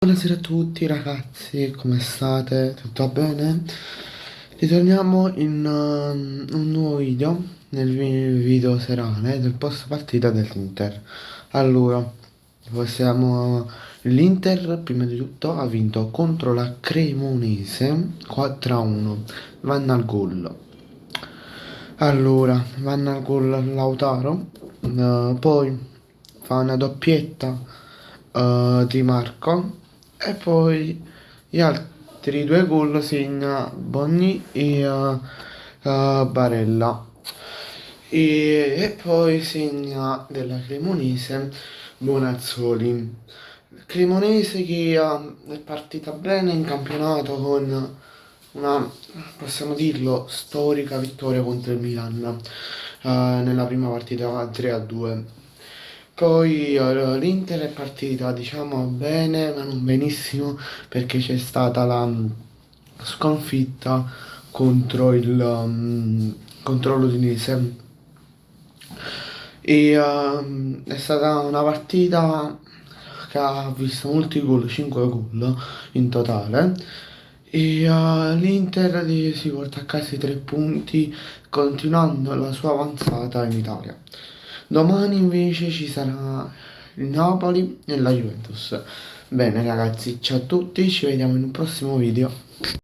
Buonasera a tutti ragazzi, come state? Tutto bene? Ritorniamo in un nuovo video, nel video serale del post partita dell'Inter. Allora, l'Inter prima di tutto ha vinto contro la Cremonese 4-1, vanno al gol. Allora, vanno al gol Lautaro, poi fa una doppietta Di Marco e poi gli altri due gol segna Bonni e Barella. E poi segna della Cremonese Bonazzoli. Cremonese che è partita bene in campionato con una, possiamo dirlo, storica vittoria contro il Milan nella prima partita 3-2. Poi l'Inter è partita, diciamo, bene, ma non benissimo, perché c'è stata la sconfitta contro l'Udinese. E è stata una partita che ha visto molti gol, 5 gol in totale. E l'Inter si porta a casa i 3 punti, continuando la sua avanzata in Italia. Domani invece ci sarà il Napoli e la Juventus. Bene ragazzi, ciao a tutti, ci vediamo in un prossimo video.